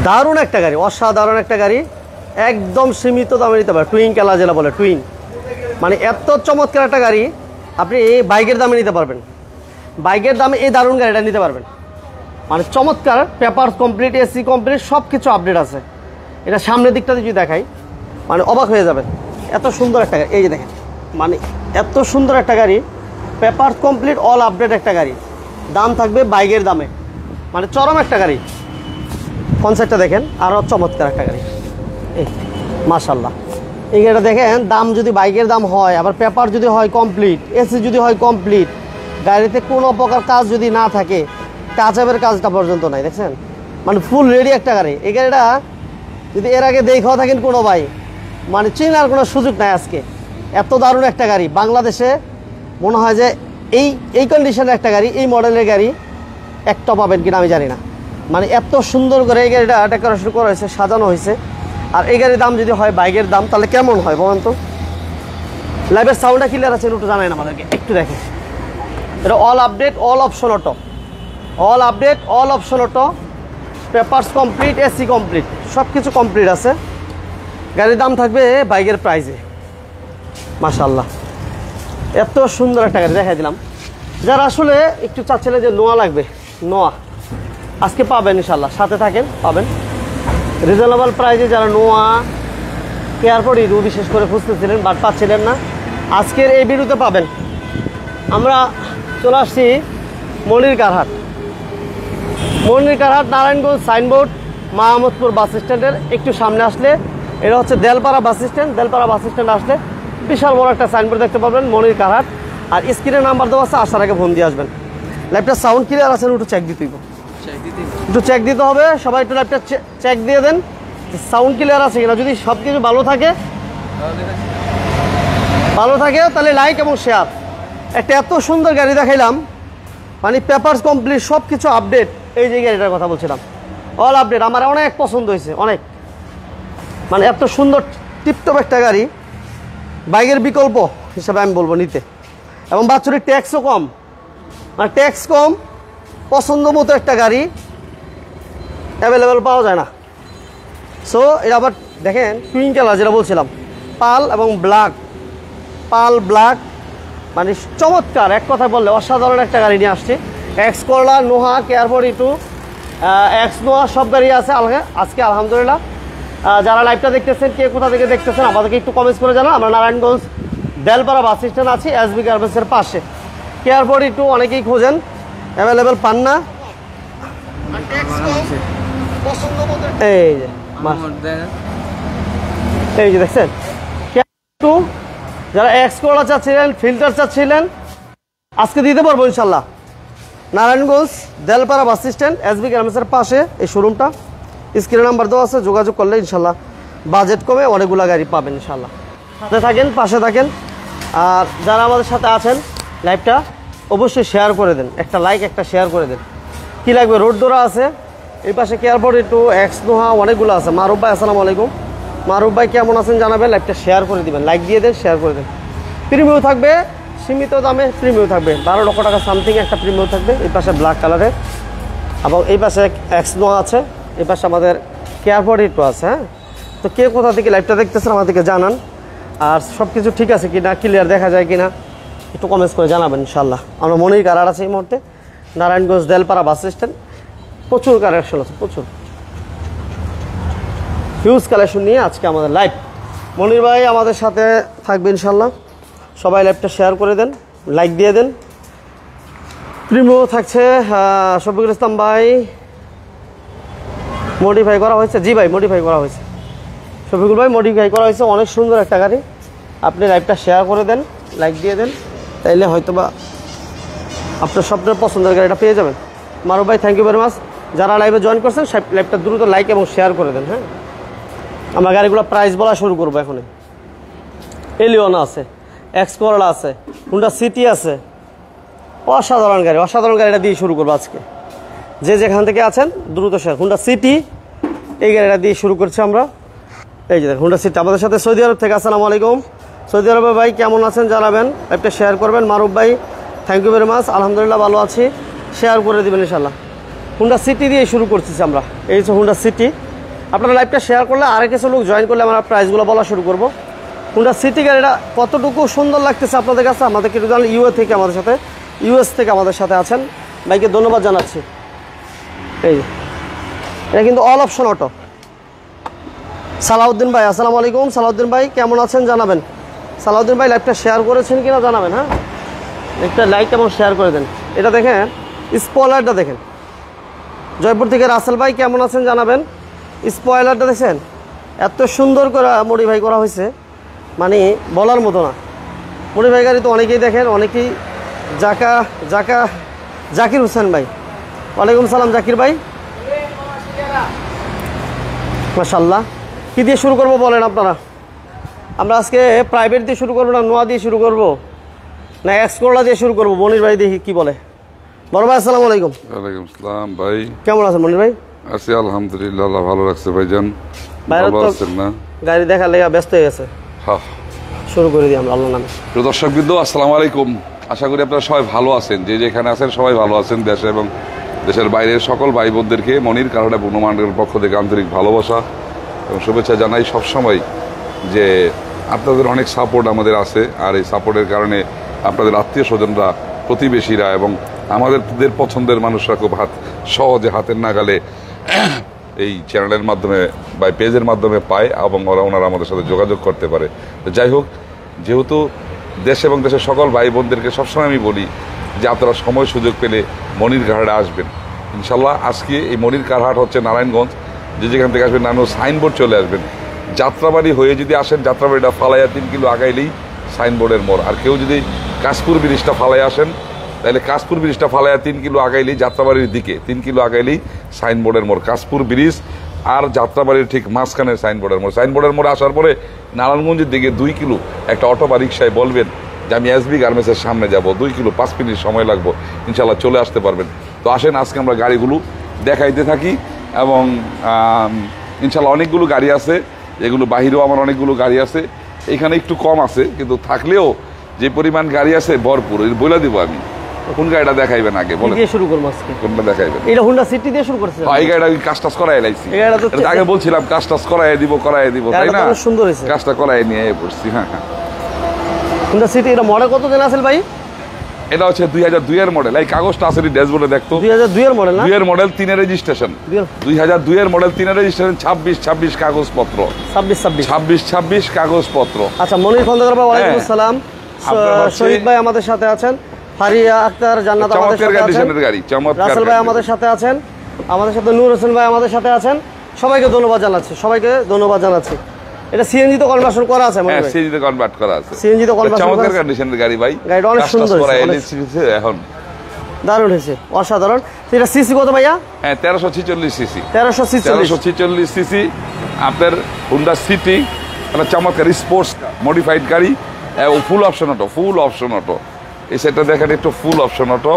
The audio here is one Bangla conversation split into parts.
দারুণ একটা গাড়ি, অসাধারণ একটা গাড়ি, একদম সীমিত দামে নিতে পারেন। টুইন কালার যেটা বলে, টুইন মানে এত চমৎকার একটা গাড়ি, আপনি এই বাইকের দামে নিতে পারবেন। বাইকের দামে এই দারুণ গাড়িটা নিতে পারবেন, মানে চমৎকার, পেপার কমপ্লিট, এসি কমপ্লিট, সব কিছু আপডেট আছে। এটা সামনের দিকটা যদি দেখাই মানে অবাক হয়ে যাবেন, এত সুন্দর একটা গাড়ি। এই যে দেখেন, মানে এত সুন্দর একটা গাড়ি, পেপার কমপ্লিট, অল আপডেট একটা গাড়ি, দাম থাকবে বাইকের দামে, মানে চরম একটা গাড়ি। কনসেপ্টটা দেখেন, আরও চমৎকার একটা গাড়ি। এই মাশাল্লাহ, এই গাড়িটা দেখেন, দাম যদি বাইকের দাম হয়, আবার পেপার যদি হয় কমপ্লিট, এসি যদি হয় কমপ্লিট, গাড়িতে কোনো প্রকার কাজ যদি না থাকে, টাচআপের কাজটা পর্যন্ত নাই, দেখছেন, মানে ফুল রেডি একটা গাড়ি। এই গাড়িটা যদি এর আগে দেখাও থাকেন কোনো ভাই, মানে চেনার কোনো সুযোগ নাই আজকে। এত দারুণ একটা গাড়ি, বাংলাদেশে মনে হয় যে এই কন্ডিশনের একটা গাড়ি, এই মডেলের গাড়ি একটা পাবেন কিনা আমি জানি না। মানে এত সুন্দর করে এই গাড়িটা ডেকোরেশন করা হয়েছে, সাজানো হয়েছে। আর এই গাড়ির দাম যদি হয় বাইকের দাম, তাহলে কেমন হয় বলেন তো? লাইভের সাউন্ডটা ক্লিয়ার আছে একটু জানাই না আমাদেরকে, একটু দেখেন। এটা all update, all option auto, all update, all option auto, papers complete, AC complete, সব কিছু কমপ্লিট আছে। গাড়ির দাম থাকবে বাইকের প্রাইজে। মাশাআল্লাহ, এত সুন্দর একটা গাড়ি দেখাই দিলাম। যারা আসলে একটু চাচ্ছিলেন যে নোয়া লাগবে, নোয়া আজকে পাবেন ইনশাল্লাহ, সাথে থাকেন পাবেন রিজনেবল প্রাইজে। যারা নোয়া কেয়ারপড ইরু বিশেষ করে খুঁজতেছিলেন বাট পাচ্ছিলেন না, আজকের এই ভিডিওতে পাবেন। আমরা চলে আসছি মনির কারহাট, মনির কারহাট, নারায়ণগঞ্জ সাইনবোর্ড, মাহমুদপুর বাস স্ট্যান্ডের একটু সামনে আসলে এটা হচ্ছে Delpara bus stand. Delpara bus stand আসলে বিশাল বড় একটা সাইনবোর্ড দেখতে পাবেন, মনির কারহাট। আর স্ক্রিনে নাম্বার দেওয়া আছে, আসার আগে ফোন দিয়ে আসবেন। লাইভটা সাউন্ড ক্লিয়ার আছে, একটু চেক দিতে হবে, একটু চেক দিতে হবে। সবাই একটু লাইভটা চেক দিয়ে দেন, সাউন্ড ক্লিয়ার আছে কিনা। যদি সব কিছু ভালো থাকে তাহলে লাইক এবং শেয়ার। একটা এত সুন্দর গাড়ি দেখাইলাম, মানে পেপারস কমপ্লিট, সব কিছু আপডেট। এই যে গাড়িটার কথা বলছিলাম, অল আপডেট, আমার অনেক পছন্দ হয়েছে, অনেক, মানে এত সুন্দর টিপটপ একটা গাড়ি, বাইকের বিকল্প হিসাবে আমি বলবো নিতে। এবং বাৎসরিক ট্যাক্সও কম, মানে ট্যাক্স কম, পছন্দ মতো একটা গাড়ি অ্যাভেলেবেল পাওয়া যায় না। সো এটা আবার দেখেন টুইন কালার যেটা বলছিলাম, পাল এবং ব্ল্যাক, পাল ব্ল্যাক, মানে চমৎকার, এক কথা বললে অসাধারণ একটা গাড়ি নিয়ে আসছে। X Corolla, Noha, কেয়ারপড ইটু, x Noha সব গাড়ি আছে আজকে আলহামদুলিল্লাহ। যারা লাইভটা দেখতেছেন, কে কোথা থেকে দেখতেছেন আমাদেরকে একটু কমেন্টস করে জানান। আমরা নারায়ণগঞ্জ দেলপাড়া বাস স্ট্যান্ড আছি, এসবি গার্মেন্টসের পাশে। কেয়ারপড ইটু অনেকেই খোঁজেন, অ্যাভেলেবেল পান না। এই যে দেখছেন, যারা এক্স করলা চাচ্ছিলেন, ফিল্টার চাচ্ছিলেন, আজকে দিতে পারবো ইনশাল্লাহ। Narayanganj Delpara bus stand, SB গার্মেন্টসের পাশে এই শোরুমটা। স্ক্রিনে নাম্বার দেওয়া আছে, যোগাযোগ করলে ইনশাল্লাহ বাজেট কমে অনেকগুলো গাড়ি পাবেন ইনশাল্লাহ। সাথে থাকেন, পাশে থাকেন। আর যারা আমাদের সাথে আছেন, লাইভটা অবশ্যই শেয়ার করে দেন, একটা লাইক, একটা শেয়ার করে দেন। কী লাগবে? রোড ডোরা আছে, এই পাশে কেয়ারপড একটু, এক্স নোহা অনেকগুলো আছে। মারুফ ভাই, আসসালামু আলাইকুম। মারুফ ভাই কেমন আছেন জানাবেন, লাইভটা শেয়ার করে দিবেন, লাইক দিয়ে দেন, শেয়ার করে দেন। প্রিমিয়াম থাকবে, সীমিত দামে প্রিমিয়াম থাকবে, 12 লক্ষ টাকা সামথিং একটা প্রিমিয়াম থাকবে। এই পাশে ব্ল্যাক কালারের, এবং এই পাশে এক্স নোহা আছে, এই পাশে আমাদের কেয়ারপড একটু আছে। হ্যাঁ, তো কে কোথা থেকে লাইভটা দেখতেছেন আমাদেরকে জানান। আর সব কিছু ঠিক আছে কিনা, ক্লিয়ার দেখা যায় কিনা একটু কমেন্টস করে জানাবেন ইনশাল্লাহ। আমরা মনির কারহাট আছে এই মুহূর্তে, নারায়ণগঞ্জ দেলপাড়া বাস স্ট্যান্ড। প্রচুর কালেকশন আছে, প্রচুর হিউজ কালেকশন নিয়ে আজকে আমাদের লাইভ। মনির ভাই আমাদের সাথে থাকবে ইনশাল্লাহ। সবাই লাইভটা শেয়ার করে দেন, লাইক দিয়ে দেন। প্রিমিও থাকছে। শফিকুল ইসলাম ভাই, মডিফাই করা হয়েছে? জি ভাই, মডিফাই করা হয়েছে। শফিকুল ভাই, মডিফাই করা হয়েছে, অনেক সুন্দর একটা গাড়ি। আপনি লাইভটা শেয়ার করে দেন, লাইক দিয়ে দেন, তাইলে হয়তোবা আপনার স্বপ্নের পছন্দের গাড়িটা পেয়ে যাবেন। মারুফ ভাই, থ্যাংক ইউ ভেরি মাচ। যারা লাইভে জয়েন করছেন, লাইভটা দ্রুত লাইক এবং শেয়ার করে দেন। হ্যাঁ, আমরা গাড়িগুলো প্রাইস বলা শুরু করবো এখন। এলিওনা আছে, এক্স করলা আছে, হুন্ডা সিটি আছে, অসাধারণ গাড়ি, অসাধারণ গাড়িটা দিয়ে শুরু করবো আজকে। যে যেখান থেকে আছেন দ্রুত শেয়ার। হুন্ডা সিটি, এই গাড়িটা দিয়ে শুরু করছি আমরা। এই যে হুন্ডা সিটি আমাদের সাথে সৌদি আরব থেকে। আসসালামু আলাইকুম। সৌদি আরবে ভাই কেমন আছেন জানাবেন, লাইভটা শেয়ার করবেন। মারুফ ভাই, থ্যাংক ইউ ভেরি মাচ। আলহামদুলিল্লাহ ভালো আছি, শেয়ার করে দেবেন ইনশাল্লাহ। হুন্ডা সিটি দিয়ে শুরু করতেছি আমরা। এই হচ্ছে হুন্ডা সিটি। আপনারা লাইভটা শেয়ার করলে আরেক কিছু লোক জয়েন করলে আমরা প্রাইসগুলো বলা শুরু করবো। হোন্ডা সিটি গাড়িটা কতটুকু সুন্দর লাগতেছে আপনাদের কাছে আমাদেরকে একটু জানান। ইউএস থেকে আমাদের সাথে আছেন ভাইকে ধন্যবাদ জানাচ্ছি। এই এটা কিন্তু অল অপশন অটো। সালাউদ্দিন ভাই আসসালামু আলাইকুম। সালাউদ্দিন ভাই কেমন আছেন জানাবেন। সালাউদ্দিন ভাই লাইভটা শেয়ার করেছেন কিনা জানাবেন। হ্যাঁ, একটা লাইক এবং শেয়ার করে দেন। এটা দেখেন, স্পয়লারটা দেখেন। জয়পুর থেকে রাসেল ভাই কেমন আছেন জানাবেন। স্পয়লারটা দেখছেন এত সুন্দর করে মডিফাই করা হয়েছে, মানে বলার মতো না। মডিফাই গাড়ি তো অনেকেই দেখেন, অনেকেই জাকির হোসেন ভাই, ওয়ালাইকুম সালাম জাকির ভাই, মাশাআল্লাহ। কী দিয়ে শুরু করবো বলেন আপনারা? আমরা আজকে প্রাইভেট দিয়ে শুরু করবো, না নোয়া দিয়ে শুরু করবো, না এক্সকোলা দিয়ে শুরু করবো? মনির ভাই দেখি কি বলে। বড় ভাই আসসালামু আলাইকুম। ওয়ালাইকুম আসসালাম ভাই, কেমন আছেন মনির ভাই? আছি আলহামদুলিল্লাহ, আল্লাহ ভালো রাখছে ভাইজান। ভালো আছেন না? গাড়ি দেখার লেগে ব্যস্ত হয়ে গেছে। হ্যাঁ, শুরু করে দিই আমরা আল্লাহর নামে। প্রিয় দর্শকবৃন্দ আসসালামু আলাইকুম। আশা করি আপনারা সবাই ভালো আছেন, যে যেখানে আছেন সবাই ভালো আছেন। দেশে এবং দেশের বাইরের সকল ভাই বোনদেরকে মনির কারণে বুনমানের পক্ষ থেকে আন্তরিক ভালোবাসা এবং শুভেচ্ছা জানাই। সবসময় যে আপনাদের অনেক সাপোর্ট আমাদের আছে, আর এই সাপোর্টের কারণে আপনাদের আত্মীয় স্বজনরা, প্রতিবেশীরা এবং আমাদের পছন্দের মানুষরা খুব সহজে হাতের নাগালে এই চ্যানেলের মাধ্যমে বা পেজের মাধ্যমে পায় এবং ওনারা আমাদের সাথে যোগাযোগ করতে পারে। যাই হোক, যেহেতু দেশ এবং দেশের সকল ভাই বোনদেরকে সবসময় আমি বলি যে আপনারা সময় সুযোগ পেলে মনির কারহাটে আসবেন ইনশাল্লাহ। আজকে এই মনির কারহাট হচ্ছে নারায়ণগঞ্জ, যে যেখান থেকে আসবেন নারায়ণগঞ্জ সাইনবোর্ড চলে আসবেন। যাত্রাবাড়ি হয়ে যদি আসেন, যাত্রাবাড়িটা ফালাইয়া 3 কিলো আগাইলেই সাইনবোর্ডের মোড়। আর কেউ যদি কাশপুর ব্রিজটা ফালাইয়া আসেন, তাহলে কাশপুর ব্রিজটা ফালাইয়া 3 কিলো আগাইলেই যাত্রাবাড়ির দিকে 3 কিলো আগাইলেই সাইনবোর্ডের মোড়। কাশপুর ব্রিজ আর যাত্রাবাড়ির ঠিক মাঝখানে সাইনবোর্ডের মোড়। সাইনবোর্ডের মোড়ে আসার পরে নারায়ণগঞ্জের দিকে 2 কিলো একটা অটো বা রিক্সায় বলবেন যে আমি এসবি গার্মেন্টসের সামনে যাব, 2 কিলো 5 মিনিট সময় লাগবে, ইনশাল্লাহ চলে আসতে পারবেন। তো আসেন আজকে আমরা গাড়িগুলো দেখাইতে থাকি এবং ইনশাল্লাহ অনেকগুলো গাড়ি আছে, এগুলো বাহিরেও আমার অনেকগুলো গাড়ি আছে। এখানে একটু কম আছে, কিন্তু থাকলেও যে পরিমাণ গাড়ি আছে ভরপুর। বলে দিব আমি কোন গাড়িটা দেখাইবেন আগে বলেন। দিয়ে শুরু করব আজকে। কোনটা দেখাইবেন? এটা হোন্ডা সিটি দিয়ে শুরু করতেছেন? এই গাড়িটা কাজ টাজ করাই লাইছি। এটা আগে বলছিলাম কাজ টাজ করাই দিব, তাই না? সুন্দর হয়েছে, কাজটা করাই নিয়ে পড়ছি। হ্যাঁ হ্যাঁ, হোন্ডা সিটি। এটা মডেল কত দিন আসেল ভাই? এটা হচ্ছে 2002 এর মডেল। এই কাগজটা আছে ড্যাশবোর্ডে দেখতো। 2002 এর মডেল না? 2 এর মডেল, 3 এর রেজিস্ট্রেশন। 2002 এর মডেল, 3 এর রেজিস্ট্রেশন, 26 কাগজপত্র। 26 কাগজপত্র। আচ্ছা, মনির খন্দকার ভাই ওয়ালাইকুম আসসালাম। শহীদ ভাই আমাদের সাথে আছেন, ফারিয়া আক্তার জান্নাত আমাদের সাথে আছেন, রাসেল ভাই আমাদের সাথে আছেন, আমাদের সাথে নূর হোসেন ভাই আমাদের সাথে আছেন। সবাইকে ধন্যবাদ জানাচ্ছি। এটা সিএনজি তো কনভার্সন করা আছে? হ্যাঁ, সিএনজি তে কনভার্ট করা আছে। সিএনজি তো কনভার্সন করা আছে। চমৎকার কন্ডিশনের গাড়ি ভাই, গাড়িটা অনেক সুন্দর হয়েছে, এখন দারুণ হয়েছে, অসাধারণ। এটা সিসি কত ভাইয়া? হ্যাঁ, 1346 সিসি। 1346 সিসি আপনার হোন্ডা সিটি, একটা চমৎকার স্পোর্টস মডিফাইড গাড়ি, ফুল অপশন অটো। এই সেটটা দেখেন, একটু ফুল অপশন অটো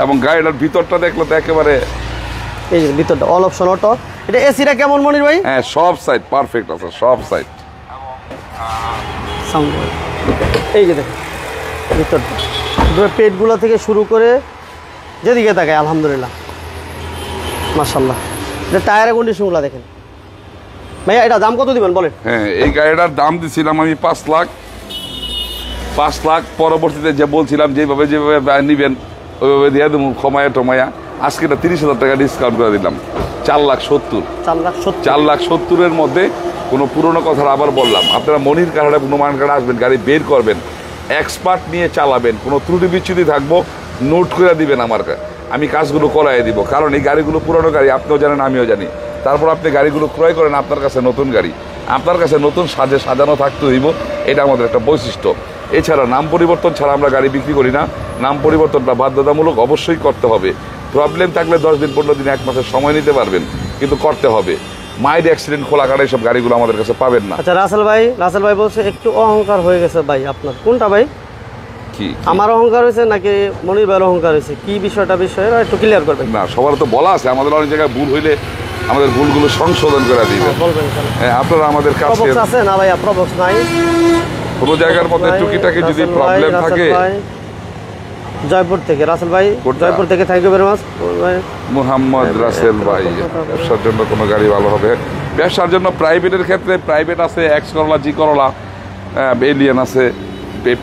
এবং গাড়িটার ভিতরটা দেখলে তো একেবারে, এই যে ভিতরটা অল অপশন অটো। এটা এসিটা কেমন মনির ভাই? হ্যাঁ, সব সাইড পারফেক্ট আছে, সব সাইড। সাউন্ড এই যে দেখেন ভিতরটা, পেটগুলো থেকে শুরু করে যেদিকে তাকায় আলহামদুলিল্লাহ মাশাআল্লাহ। এটা টায়ারের কন্ডিশনগুলো দেখেন ভাইয়া। এটা দাম কত দিবেন বলেন? হ্যাঁ, এই গাড়িটার দাম দিছিলাম আমি 5 লাখ। পরবর্তীতে যে বলছিলাম যেভাবে নিবেন ওইভাবে দিয়ে দেবো, কমায়া আজকে এটা 30,000 টাকা ডিসকাউন্ট করে দিলাম। 4,70,000 মধ্যে কোনো পুরনো কথা আবার বললাম, আপনারা মনির কারহাটে প্রমাণ কার্ড আসবেন, গাড়ি বের করবেন, এক্সপার্ট নিয়ে চালাবেন, কোনো ত্রুটি বিচ্যুতি থাকবো নোট করে দিবেন আমার কাছে, আমি কাজগুলো করাই দিব। কারণ এই গাড়িগুলো পুরনো গাড়ি, আপনিও জানেন আমিও জানি। তারপর আপনি গাড়িগুলো ক্রয় করেন, আপনার কাছে নতুন গাড়ি, আপনার কাছে নতুন সাজানো থাকতে হইব, এটা আমাদের একটা বৈশিষ্ট্য। এছাড়া নাম পরিবর্তন ছাড়া আমরা গাড়ি বিক্রি করি না। নাম পরিবর্তনটা বাধ্যতামূলক অবশ্যই করতে হবে। প্রবলেম থাকলে 10 দিন 15 দিন 1 মাসের সময় নিতে পারবেন, কিন্তু করতে হবে। মাইড অ্যাক্সিডেন্ট খোলা কাটা এইসব গাড়িগুলো আমাদের কাছে পাবেন না। আচ্ছা, রাসেল ভাই বলছে একটু অহংকার হয়ে গেছে ভাই আপনার। কোনটা ভাই? কি আমার অহংকার হয়েছে নাকি মনির ভাইয়ের অহংকার হয়েছে? কি বিষয়টা একটু ক্লিয়ার করবেন। না, সবার তো বলা আছে, আমাদের অনেক জায়গায় ভুল হইলে আমাদের ভুলগুলো সংশোধন করে দিবেন, বলবেন। হ্যাঁ, আপনারা আমাদের কাছে আছে না ভাইয়া? প্রবক্স নাই কোনো জায়গার মধ্যে, টুকিটাকি যদি প্রবলেম থাকে জয়পুর থেকে রাসেল ভাই, কোনটা? জয়পুর থেকে, থ্যাংক ইউ ভেরি মাচ ভাই। মোহাম্মদ রাসেল ভাই, ব্যবসার জন্য কোনো গাড়ি ভালো হবে? ব্যবসার জন্য প্রাইভেটের ক্ষেত্রে প্রাইভেট আছে, এক্স করলা, জি করলা, এলিয়ান আছে,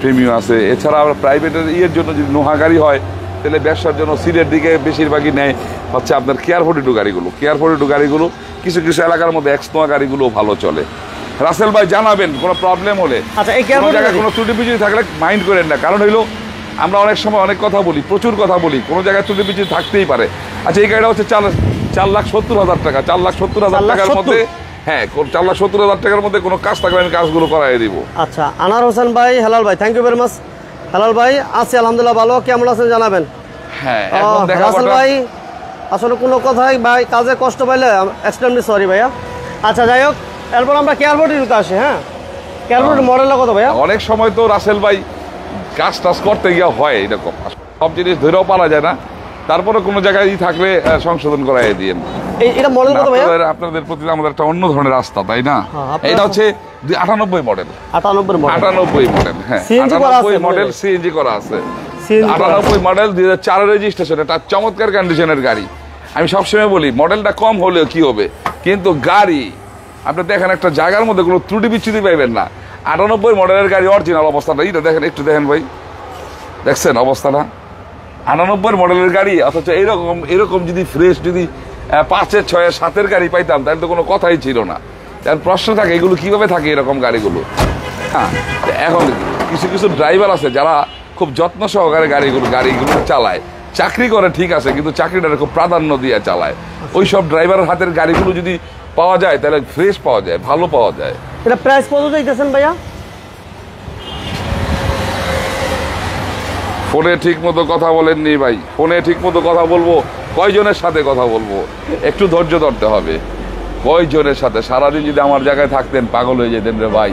প্রিমিয়াম আছে। এছাড়া আমরা প্রাইভেটের ইয়ের জন্য যদি নোহা গাড়ি হয় তাহলে ব্যবসার জন্য সিটের দিকে বেশিরভাগই নেয় হচ্ছে আপনার কেয়ার 42 গাড়িগুলো। কেয়ার 42 গাড়িগুলো কিছু কিছু এলাকার মধ্যে এক্স নোয়া গাড়িগুলো ভালো চলে। রাসেল ভাই জানাবেন কোনো প্রবলেম হলে। আচ্ছা, এই কেয়ার কোনো 42 জায়গায় কোনো ত্রুটি বিচ্যুতি থাকলে মাইন্ড করেন না, কারণ হইলো আমরা অনেক সময় অনেক কথা বলি, প্রচুর কথা বলি, কোনো জায়গায় ত্রুটি বিচ্যুতি থাকতেই পারে। আচ্ছা, এই গাড়িটা হচ্ছে 4,70,000 টাকা। 4,70,000 টাকার মধ্যে, হ্যাঁ 4,70,000 টাকার মধ্যে কোনো কাজ থাকলে আমি কাজগুলো করাই দিব। আচ্ছা, আনার হোসেন ভাই, হেলাল ভাই, thank you very much. Helal ভাই, আছি আলহামদুলিল্লাহ ভালো, কেমন আছেন জানাবেন। হ্যাঁ, এখন রাসেল ভাই আসলে কোনো কথাই ভাই, কাজে কষ্ট পাইলে এক্সট্রিমলি সরি ভাইয়া। আচ্ছা যাই হোক, এরপর আমরা কেয়ার 42 আসি। হ্যাঁ, কেয়ার 42 মডেলটা কত ভাইয়া? অনেক সময় তো রাসেল ভাই কাজ টাজ করতে গিয়ে হয় এরকম, সব জিনিস ধরেও পারা যায় না, তারপরে কোনো জায়গায় থাকলে সংশোধন করাই দিয়েন। এটা মডেল কত ভাইয়া? আপনাদের প্রতি আমাদের একটা অন্য ধরনের রাস্তা, তাই না? আপনারা এটা হচ্ছে 98 মডেল। 98 মডেল। 98 মডেল, হ্যাঁ, সিএনজি করা আছে 98 মডেল, সিএনজি করা আছে। সিএনজি করা আছে। 98 মডেল 2004 রেজিস্ট্রেশন, এটা চমৎকার কন্ডিশনের গাড়ি। আমি সবসময় বলি মডেলটা কম হলেও কি হবে, কিন্তু গাড়ি আপনি দেখেন একটা জায়গার মধ্যে কোনো ত্রুটি বিচ্যুতি পাইবেন না। 98 মডেলের গাড়ি অরিজিনাল অবস্থাটা এটা দেখেন, একটু দেখেন ভাই, দেখছেন অবস্থাটা? 98 মডেলের গাড়ি, অথচ এরকম যদি ফ্রেশ যদি 5-এর 6-এর 7-এর গাড়ি পাইতাম তাহলে তো কোনো কথাই ছিল না। তার প্রশ্ন থাকে এগুলো কিভাবে থাকে এরকম গাড়িগুলো। হ্যাঁ, এখন কিছু কিছু ড্রাইভার আছে যারা খুব যত্ন সহকারে গাড়িগুলো চালায়, চাকরি করে ঠিক আছে, কিন্তু চাকরিটা খুব প্রাধান্য দিয়ে চালায়। ওই সব ড্রাইভারের হাতের গাড়িগুলো যদি পাওয়া যায় তাহলে ফ্রেশ পাওয়া যায়, ভালো পাওয়া যায়। এটা প্রাইস কত দিতেছেন ভাইয়া? ফোনে ঠিক মতো কথা বলেননি ভাই, ফোনে ঠিক মতো কথা বলবো, কয়জনের সাথে কথা বলবো, একটু ধৈর্য ধরতে হবে। কয়জনের সাথে সারাদিন যদি আমার জায়গায় থাকতেন পাগল হয়ে যেতেন রে ভাই।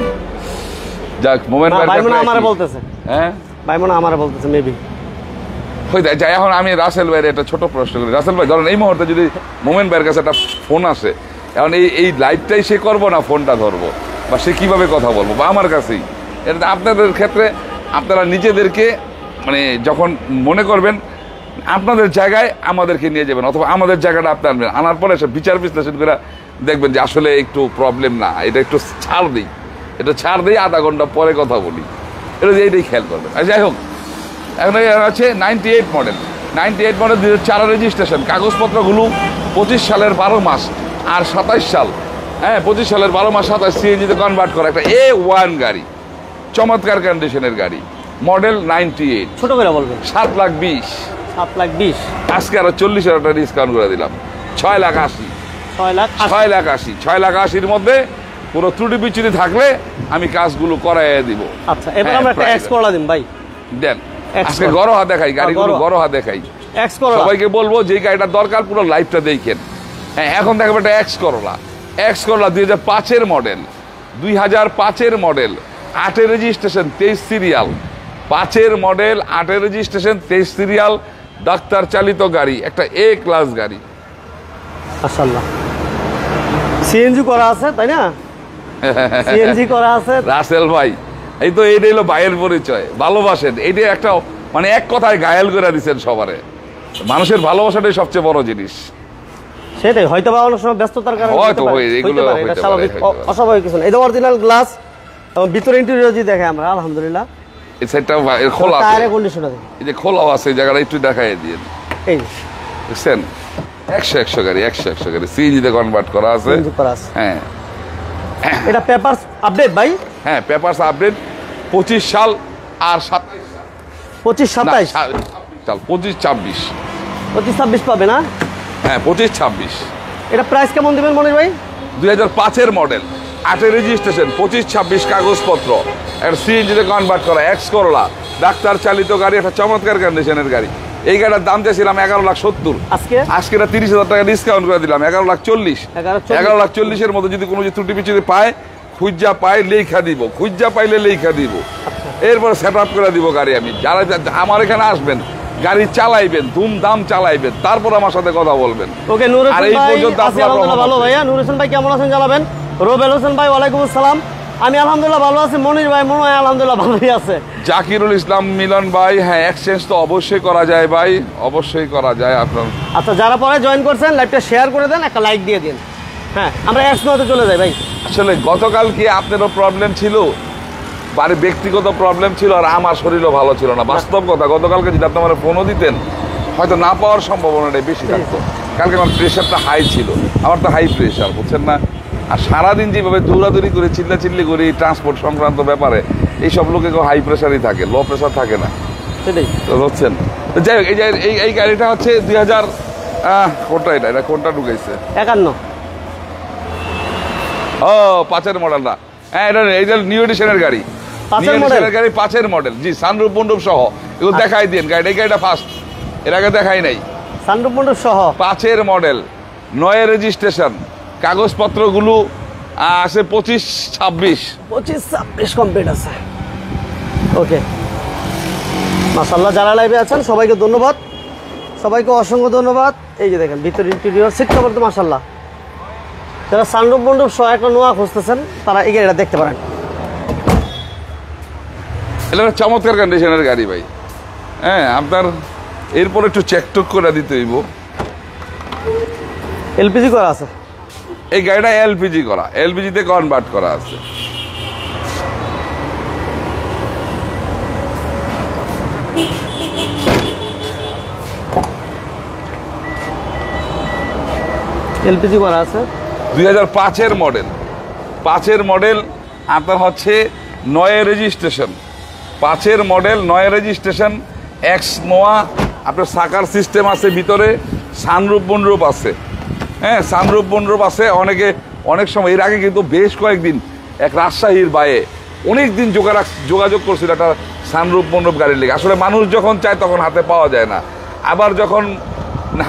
যাক, মোমেন্ট ভাই মনে আমারে বলতেছে, হ্যাঁ ভাই মনে আমারে বলতেছে মেবি। যাই, এখন আমি রাসেল ভাইয়ের একটা ছোট প্রশ্ন করি। রাসেল ভাই ধরেন এই মুহূর্তে যদি মোমেন্ট ভাইয়ের কাছে একটা ফোন আসে, এখন এই লাইভটাই সে করবো না ফোনটা ধরবো, বা সে কিভাবে কথা বলবো, বা আমার কাছেই? এটা আপনাদের ক্ষেত্রে আপনারা নিজেদেরকে মানে যখন মনে করবেন আপনাদের জায়গায় আমাদেরকে নিয়ে যাবেন, অথবা আমাদের জায়গাটা আপনি আনবেন, আনার পরে সে বিচার বিশ্লেষণ করে দেখবেন যে আসলে একটু প্রবলেম না, এটা একটু ছাড় দিই, এটা ছাড় দিই, আধা ঘন্টা পরে কথা বলি, এইটাই খেয়াল করবেন। আর যাই হোক, এখন আছে 98 মডেল। 98 মডেল 2004 রেজিস্ট্রেশন, কাগজপত্রগুলো 25 সালের 12 মাস আর 27 সাল, হ্যাঁ 25 সালের 12 মাস 27 সিএনজিতে কনভার্ট করা একটা A1 গাড়ি, চমৎকার কন্ডিশনের গাড়ি, মডেল 98। ছোট করে বলবেন। 7,20,000। 7,20,000। আজকে আরো 40,000 টাকা ডিসকাউন্ট করে দিলাম, 6,80,000। 6,80,000। 6,80,000 মধ্যে কোনো ত্রুটি বিচ্যুতি থাকলে আমি কাজগুলো করাইয়া দিব। আচ্ছা, এবার আমরা একটা এক্স করলা দিন ভাই, দেন। আজকে গরহা দেখাই, গাড়িগুলো গরহা দেখাই, এক্স করলা। সবাইকে বলবো যে গাড়িটা দরকার পুরো লাইভটা দেখেন। হ্যাঁ, এখন দেখাবো একটা এক্স করলা। 2005-এর মডেল, 2005-এর মডেল, 8-এর রেজিস্ট্রেশন, 23 সিরিয়াল। 5-এর মডেল, 8-এর রেজিস্ট্রেশন, 23 সিরিয়াল, ডাক্তার চালিত গাড়ি, একটা A ক্লাস গাড়ি। মাশাআল্লাহ, সিএনজি করা আছে তাই না? সিএনজি করা আছে। রাসেল ভাই, এই তো এইটাই হলো ভাইয়ের পরিচয়, ভালোবাসেন, এইটাই একটা মানে এক কথায় ঘায়েল করে দিচ্ছেন সবারে। মানুষের ভালোবাসাটাই সবচেয়ে বড় জিনিস। সেটাই, হয়তো বা অনেক সময় ব্যস্ততার কারণে হয়তো এগুলো এটা স্বাভাবিক, অস্বাভাবিক কিছু না। এই অরিজিনাল গ্লাস, ভিতরে ইন্টেরিয়র যদি দেখে আমরা আলহামদুলিল্লাহ। এই সাইডটা খোলা আছে, টায়ারের কন্ডিশন আছে, এই যে খোলাও আছে, এই জায়গাটা একটু দেখাই দিয়ে এই দেখছেন। 100 গাড়ি, 100 গাড়ি সিএনজিতে কনভার্ট করা আছে। সিএনজি করা আছে। হ্যাঁ, এটা পেপারস আপডেট ভাই? হ্যাঁ, পেপারস আপডেট। 25 সাল আর 27 25-27 সাল, 25-26। 25-26 পাবে না? হ্যাঁ, 25-26। এটা প্রাইস কেমন দিবেন মনির ভাই? 2005-এর মডেল, 8-এর রেজিস্ট্রেশন, 25-26 কাগজপত্র, একটা সিএনজিতে কনভার্ট করা এক্স করলা, ডাক্তার চালিত গাড়ি, একটা চমৎকার কন্ডিশনের গাড়ি। এই গাড়িটার দাম চাইছিলাম 11,70,000, আজকে 30,000 টাকা ডিসকাউন্ট করে দিলাম, 11,40,000। 11,40,000-এর মধ্যে যদি কোনো ত্রুটি বিচ্যুতি পায়, খুঁজা পাই লেখা দিব, খুঁজা পাইলে লেখা দিব, এরপরে সেট আপ করে দিব গাড়ি। আমি যারা আমার এখানে আসবেন, গাড়ি চালাইবেন, ধুমধাম চালাইবেন, তারপর আমার সাথে কথা বলবেন। ওকে, নূর হোসেন আর এই ভাই পর্যন্ত আছি আলহামদুলিল্লাহ ভালো ভাইয়া। নূর হোসেন ভাই কেমন আছেন জানাবেন। রোবেল হোসেন ভাই ওয়ালাইকুম আসসালাম। আমি আলহামদুলিল্লাহ ভালো আছি, মনির ভাই মনে হয় আলহামদুলিল্লাহ ভালোই আছে। জাকিরুল ইসলাম মিলন ভাই, হ্যাঁ এক্সচেঞ্জ তো অবশ্যই করা যায় ভাই, অবশ্যই করা যায় আপনার। আচ্ছা, যারা পরে জয়েন করছেন লাইভটা শেয়ার করে দেন, একটা লাইক দিয়ে দিন। হ্যাঁ, আমরা এক্সনোতে চলে যাই ভাই। আসলে গতকাল কি আপনারও প্রবলেম ছিল, বাড়ির ব্যক্তিগত প্রবলেম ছিল, আর আমার শরীরও ভালো ছিল না। বাস্তব কথা, গতকালকে যদি আপনি আমার ফোনও দিতেন হয়তো না পাওয়ার সম্ভাবনাটাই বেশি থাকতো। কালকে আমার প্রেশারটা হাই ছিল, আমার তো হাই প্রেশার, বুঝছেন না। আর সারাদিন যেভাবে দৌড়াদৌড়ি করে চিল্লাচিল্লি করি ট্রান্সপোর্ট সংক্রান্ত ব্যাপারে, এইসব লোকে কেউ হাই প্রেশারই থাকে, লো প্রেশার থাকে না, সেটাই তো বুঝছেন। তো যাই হোক, এই গাড়িটা হচ্ছে 2000 কোনটা, এটা কোনটা ঢুকাইছে? 51। ও 5-এর মডেলটা, হ্যাঁ এটা নিউ এডিশনের গাড়ি, 5-এর মডেল গাড়ি 5-এর মডেল, জি সানরুফ মন্ডপ সহ। এগুলো দেখাই দিন গাড়িটা, এই গাড়িটা ফার্স্ট, এর আগে দেখাই নাই। সানরুফ মন্ডপ সহ 5-এর মডেল, 9 রেজিস্ট্রেশন, কাগজপত্রগুলো আছে 25-26 কমপ্লিট আছে। ওকে, মাশাআল্লাহ, যারা লাইভে আছেন সবাইকে ধন্যবাদ, সবাইকে অসংখ্য ধন্যবাদ। এই যে দেখেন ভিতর ইন্টেরিয়র সিট কভার তো মাশাআল্লাহ। যারা সানরুফ মন্ডপ সহ একটা নোয়া খুঁজতেছেন তারা এই গাড়িটা দেখতে পারেন। এটা একটা চমৎকার কন্ডিশনের গাড়ি ভাই। হ্যাঁ, আপনার এরপর একটু চেকটুক করে দিতে হইব। এলপিজি করা আছে এই গাড়িটা, এলপিজি করা, এলপিজিতে কনভার্ট করা আছে। এলপিজি করা আছে 2005-এর মডেল, 5-এর মডেল আপনার হচ্ছে 9 রেজিস্ট্রেশন, 5-এর মডেল 9 রেজিস্ট্রেশন, এক্স নোয়া। আপনার সাকার সিস্টেম আছে ভিতরে, সানরুফ বনরুফ আছে। হ্যাঁ, সানরুফ বনরুফ আছে। অনেক সময় এর আগে কিন্তু বেশ কয়েকদিন এক রাজশাহীর বাইরে অনেক দিন যোগাযোগ করছিল একটা সানরুফ বনরুফ গাড়ির লেগে। আসলে মানুষ যখন চায় তখন হাতে পাওয়া যায় না, আবার যখন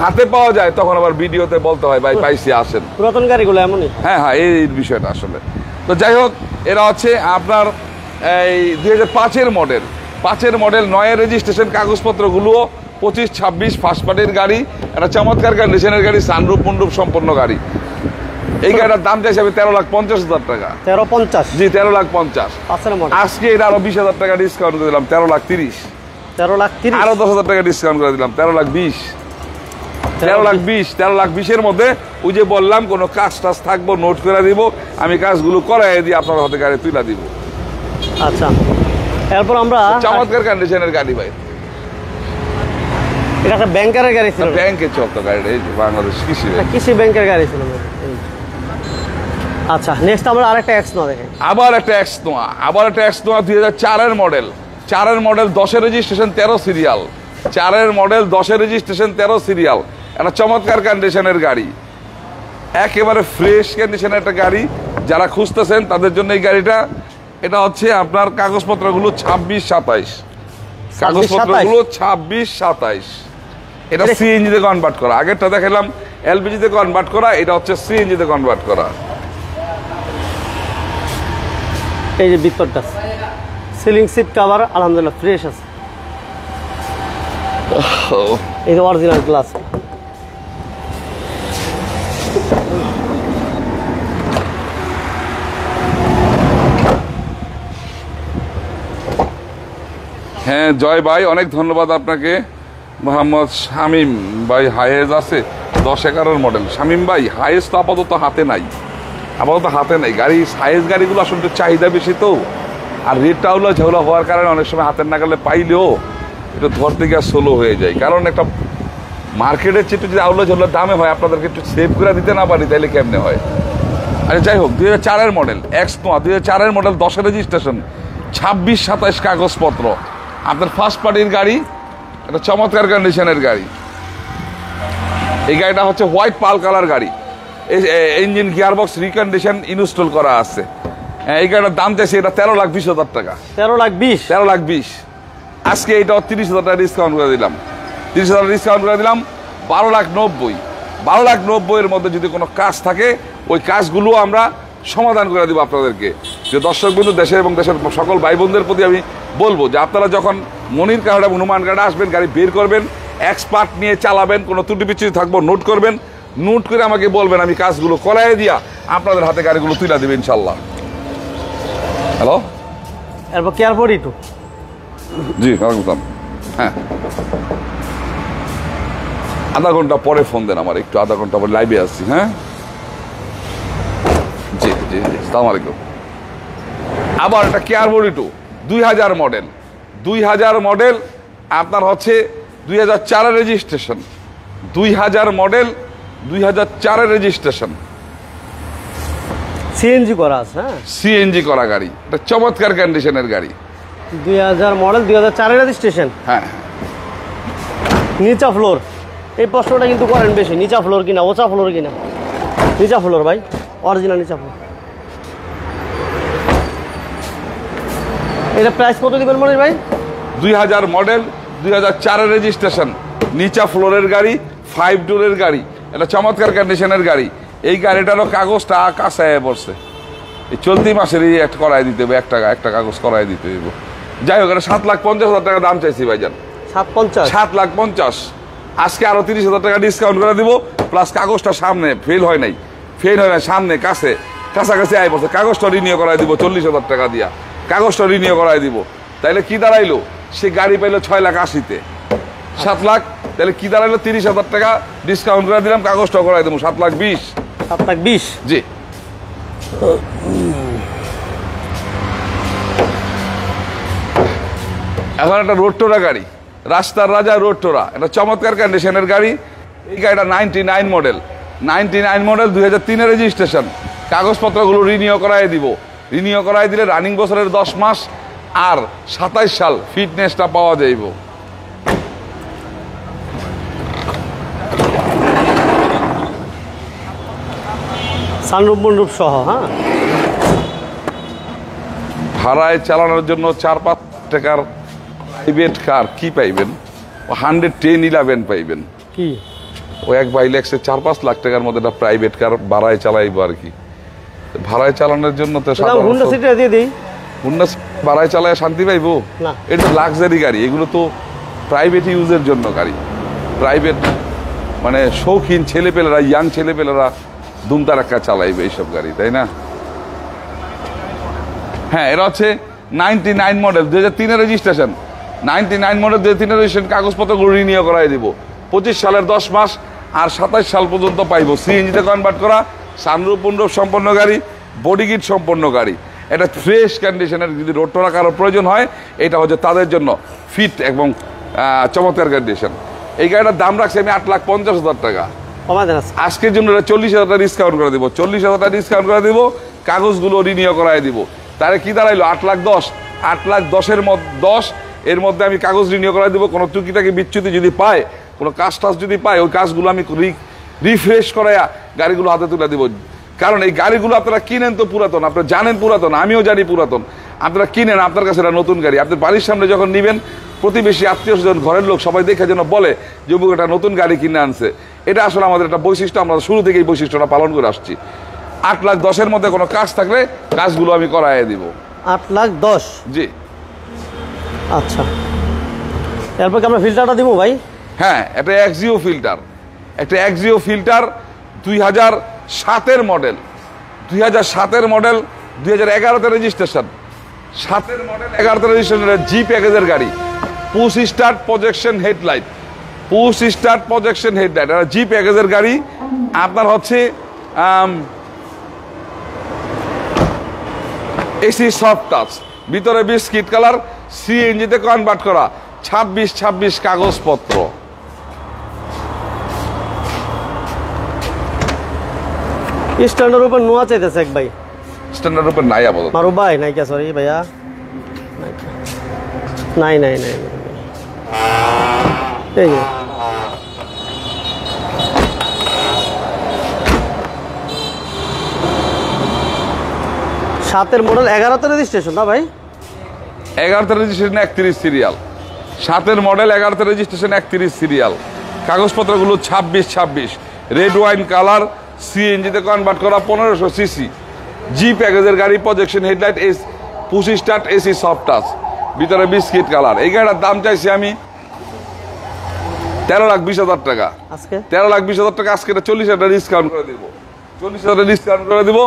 হাতে পাওয়া যায় তখন আবার ভিডিওতে বলতে হয় ভাই পাইছি আসেন। পুরাতন গাড়িগুলো এমনই। হ্যাঁ, এই বিষয়টা আসলে। তো যাই হোক, এরা হচ্ছে আপনার এই 2005-এর মডেল, 5-এর মডেল, 9 রেজিস্ট্রেশন, কাগজপত্রগুলোও 25-26 ফার্স্ট পার্টির গাড়ি। একটা চমৎকার কন্ডিশনের গাড়ি, সানরুফ মন্ডপ সম্পন্ন গাড়ি। এই গাড়িটার দাম চাইছে 13,50,000 টাকা। 13,50? জি, 13,50,000। 5-এর মডেল। আজকে এটা আরো 20,000 টাকা ডিসকাউন্ট করে দিলাম, 13,30,000। 13,30,000? আরো 10,000 টাকা ডিসকাউন্ট করে দিলাম, 13,20,000। 13,20,000 মধ্যে ওই যে বললাম কোনো কাজ টাজ থাকবো নোট করে দিব, আমি কাজগুলো করাই দিয়ে আপনার হাতে গাড়ি তুলে দিব। আচ্ছা, এরপর আমরা চমৎকার কন্ডিশনের গাড়ি ভাই। এটা একটা ব্যাংকারের গাড়ি ছিল, ব্যাংকে চলতো গাড়িটা, এই যে বাংলাদেশ কৃষি ব্যাংকের গাড়ি ছিল। আচ্ছা, নেক্সট আমরা আরেকটা এক্স নোয়া দেখি। আবার একটা এক্স নোয়া, 2004-এর মডেল, 4-এর মডেল, 10-এর রেজিস্ট্রেশন, 13 সিরিয়াল। 4-এর মডেল, 10-এর রেজিস্ট্রেশন, 13 সিরিয়াল। একটা চমৎকার কন্ডিশনের গাড়ি, একেবারে ফ্রেশ কন্ডিশনের একটা গাড়ি। যারা খুঁজতেছেন তাদের জন্য এই গাড়িটা। এটা হচ্ছে আপনার কাগজপত্রগুলো 26-27, কাগজপত্রগুলো 26-27। এটা সিএনজিতে কনভার্ট করা, আগেরটা দেখালাম এলপিজিতে কনভার্ট করা, এটা হচ্ছে সিএনজিতে কনভার্ট করা। এই যে ভিতরটা সিলিং সিট কভার আলহামদুলিল্লাহ ফ্রেশ আছে। এই যে অরিজিনাল গ্লাস। হ্যাঁ জয় ভাই, অনেক ধন্যবাদ আপনাকে। মোহাম্মদ শামীম ভাই, হায়েজ আছে 10-11-এর মডেল। শামীম ভাই, হায়েজ তো আপাতত হাতে নাই, গাড়ি হায়েজ গাড়িগুলো আসলে চাহিদা বেশি তো, আর রেটটা হলো ঝাউলা হওয়ার কারণে অনেক সময় হাতের নাগালে পাইলেও এটা ধরতে গিয়ে স্লো হয়ে যায়। কারণ একটা মার্কেটের চেয়ে যদি আউলা ঝাউলার দামে হয়, আপনাদেরকে একটু সেভ করে দিতে না পারি তাইলে কেমনে হয়। আচ্ছা যাই হোক, 2004-এর মডেল এক্স নোয়া, 2004-এর মডেল, 10-এর রেজিস্ট্রেশন, 26-27 কাগজপত্র। আপনার ফার্স্ট পার্টির গাড়ি, একটা চমৎকার কন্ডিশনের গাড়ি। এই গাড়িটা হচ্ছে হোয়াইট পাল কালার গাড়ি, ইঞ্জিন গিয়ারবক্স রিকন্ডিশন ইনস্টল করা আছে। এই গাড়িটার দাম চাইছে এটা 13,20,000 টাকা। 13,20,000। আজকে এটা 30,000 টাকা ডিসকাউন্ট করে দিলাম, 30,000 ডিসকাউন্ট করে দিলাম, 12,90,000। 12,90,000-এর মধ্যে যদি কোনো কাজ থাকে ওই কাজগুলো আমরা সমাধান করে দিব আপনাদেরকে। যে দর্শক বিন্দু, দেশে এবং দেশের সকল ভাই বোনদের প্রতি আমি বলবো যে আপনারা যখন মনির কার্ড এবং হনুমান কার্ডে আসবেন, গাড়ি বের করবেন, এক্সপার্ট নিয়ে চালাবেন, কোনো ত্রুটি বিচ্যুতি থাকবো নোট করবেন, নোট করে আমাকে বলবেন, আমি কাজগুলো করাই দিয়া আপনাদের হাতে গাড়িগুলো তুলে দেবেন ইনশাল্লাহ। হ্যালো, এরপর কেয়ার 42 জি ওয়ালাইকুম। হ্যাঁ, আধা ঘন্টা পরে ফোন দেন আমার, একটু আধা ঘন্টা পরে লাইভে আসছি। হ্যাঁ, জি জি জি, আসসালামু আলাইকুম। আবার একটা কেয়ার 42 2000 মডেল, 2000 মডেল, আপনার হচ্ছে 2004-এর রেজিস্ট্রেশন, 2000 মডেল, 2004-এর রেজিস্ট্রেশন, সিএনজি করা আছে। হ্যাঁ, সিএনজি করা গাড়ি, একটা চমৎকার কন্ডিশনের গাড়ি। 2000 মডেল, 2004-এর রেজিস্ট্রেশন। হ্যাঁ, নিচা ফ্লোর, এই প্রশ্নটা কিন্তু করেন বেশি। নিচা ফ্লোর কিনা ওচা ফ্লোর কিনা? নিচা ফ্লোর ভাই, অরিজিনাল নিচা ফ্লোর। এটা প্রাইস কত দিবেন মনির ভাই? 2000 মডেল, 2004-এর রেজিস্ট্রেশন, নিচা ফ্লোরের গাড়ি, 5 ডোরের গাড়ি, এটা চমৎকার কন্ডিশনের গাড়ি। এই গাড়িটারও কাগজটা কাঁচায় পড়ছে, এই চলতি মাসেরই একটা করাই দিতে হবে, একটা কাগজ করাই দিতে হবে। যাই হোক, এটা 7,50,000 টাকা দাম চাইছি ভাইজান। 750? 7,50,000। আজকে আরো 30,000 টাকা ডিসকাউন্ট করে দিব, প্লাস কাগজটা সামনে ফেল হয় নাই, সামনে কাছাকাছি আয় পড়ছে, কাগজটা রিনিউ করাই দিব 40,000 টাকা দিয়া, কাগজটা রিনিউ করাই দিব। তাইলে কি দাঁড়াইলো? সে গাড়ি পাইলো 6,80,000-তে, 7 লাখ, তাহলে কি দাঁড়াইলো? 30,000 টাকা ডিসকাউন্ট করে দিলাম, কাগজটাও করাই দেবো 7,20,000। 7,20,000? জি। এখন একটা রোডটোরা গাড়ি, রাস্তার রাজা রোডটোরা, এটা চমৎকার কন্ডিশনের গাড়ি। এই গাড়িটা 99 মডেল, 99 মডেল, 2003-এর রেজিস্ট্রেশন। কাগজপত্রগুলো রিনিউ করাই দিব, রিনিউ করাই দিলে রানিং বছরের 10 মাস আর 27 সাল ফিটনেসটা পাওয়া যাইব। সানরূপ মন্ডপ সহ। হ্যাঁ, ভাড়ায় চালানোর জন্য 4-5 টাকার প্রাইভেট কার কি পাইবেন? 110-11 পাইবেন। কি ও এক ভাই লেখছে 4-5 লাখ টাকার মধ্যে একটা প্রাইভেট কার ভাড়ায় চালাইবো আর কি। ভাড়ায় চালানোর জন্য তো হুন্ডা সিটি দিয়ে দিই। হুন্ডা ভাড়ায় চালায় শান্তি পাইবো? না, এটা লাক্সারি গাড়ি, এগুলো তো প্রাইভেট ইউজের জন্য গাড়ি। প্রাইভেট মানে শৌখিন ছেলেপেলেরা, ইয়াং ছেলেপেলেরা দুমতারাক্কা চালাইবে এইসব গাড়ি, তাই না? হ্যাঁ, এটা হচ্ছে 99 মডেল, 2003-এর রেজিস্ট্রেশন। 99 মডেল, 2003-এর রেজিস্ট্রেশন, কাগজপত্রগুলো রিনিউ করাই দিব। 25 সালের 10 মাস আর 27 সাল পর্যন্ত পাইব। সিএনজিতে কনভার্ট করা, সানরূপ মণ্ডপ সম্পন্ন গাড়ি, বডি কিট সম্পন্ন গাড়ি। এটা ফ্রেশ কন্ডিশনের, যদি রোডটোরা কারোর প্রয়োজন হয়, এটা হচ্ছে তাদের জন্য ফিট এবং চমৎকার কন্ডিশন। এই গাড়িটার দাম রাখছি আমি 8,50,000 টাকা। আজকের জন্য 40,000 টাকা ডিসকাউন্ট করে দিব, 40,000 টাকা ডিসকাউন্ট করে দিব, কাগজগুলো রিনিউ করাই দিব। তাহলে কি দাঁড়াইলো? 8,10,000। 8,10,000-এর মধ্যে 10 এর মধ্যে আমি কাগজ রিনিউ করাই দিব। কোনো টুকিটাকি বিচ্যুতি যদি পায়, কোনো কাজ টাজ যদি পায়, ওই কাজগুলো আমি রিফ্রেশ করাইয়া গাড়িগুলো হাতে তুলে দিব। কারণ এই গাড়িগুলো আপনারা কিনেন তো পুরাতন, আপনারা জানেন পুরাতন, আমিও জানি পুরাতন। আপনারা কিনেন, আপনার কাছে এটা নতুন গাড়ি। আপনার বাড়ির সামনে যখন নিবেন, প্রতিবেশী, আত্মীয় স্বজন, ঘরের লোক সবাই দেখে যেন বলে যে অমুক একটা নতুন গাড়ি কিনে আনছে। এটা আসলে আমাদের একটা বৈশিষ্ট্য, আমরা শুরু থেকে এই বৈশিষ্ট্যটা পালন করে আসছি। 8,10,000-এর মধ্যে কোনো কাজ থাকলে কাজগুলো আমি করাই দিব। 8,10,000? জি। আচ্ছা, এরপর কি আমরা ফিল্টারটা দিব ভাই? হ্যাঁ, একটা এক্সিও ফিল্টার, 2007-এর মডেল, 2007-এর মডেল, 2011-তে রেজিস্ট্রেশন। 7-এর মডেল, 11-তে রেজিস্ট্রেশন, জি প্যাকেজের গাড়ি। Push start projection headlight, push start projection headlight, এটা জি প্যাকেজের গাড়ি। আপনার হচ্ছে এসি সফট টাচ, ভিতরে বিস্কিট কালার, সিএনজিতে কনভার্ট করা, 26 কাগজপত্র। স্ট্যান্ডার্ড উপর নোয়া চাইতেছে এক ভাই। স্ট্যান্ডার্ড উপর নাই আপাতত। মারু ভাই নাই কে? সরি ভাইয়া, নাই নাই নাই। এই যে 7-এর মডেল, 11-তে রেজিস্ট্রেশন না ভাই? 11-তে রেজিস্ট্রেশন, 31 সিরিয়াল। 7-এর মডেল, 11-তে রেজিস্ট্রেশন, 31 সিরিয়াল। কাগজপত্রগুলো 26। রেড ওয়াইন কালার, সিএনজিতে কনভার্ট করা, 1500 সিসি, জি প্যাকেজের গাড়ি, projection headlight, push start, AC soft touch, ভিতরে বিস্কিট কালার। এই গাড়িটার দাম চাইছি আমি 13,20,000 টাকা। আজকে 13,20,000 টাকা। আজকে 40,000 টাকা ডিসকাউন্ট করে দিব, 40,000 টাকা ডিসকাউন্ট করে দিব।